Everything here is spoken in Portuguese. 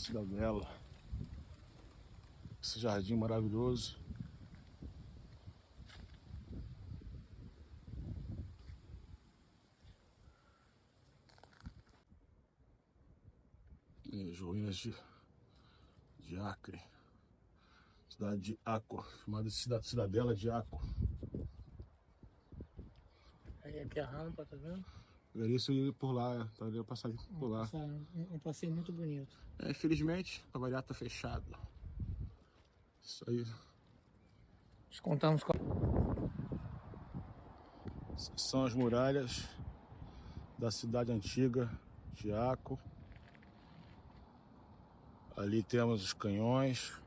Cidadela. Esse jardim maravilhoso. E as ruínas de Acre. Cidade de Aco, chamada Cidadela de Aco. Aí aqui a rampa, tá vendo? Deveria ir por lá, deveria passar por lá. Um passeio muito bonito. Infelizmente, a variar tá fechado. Isso aí. Descontamos com São as muralhas da cidade antiga de Aco. Ali temos os canhões.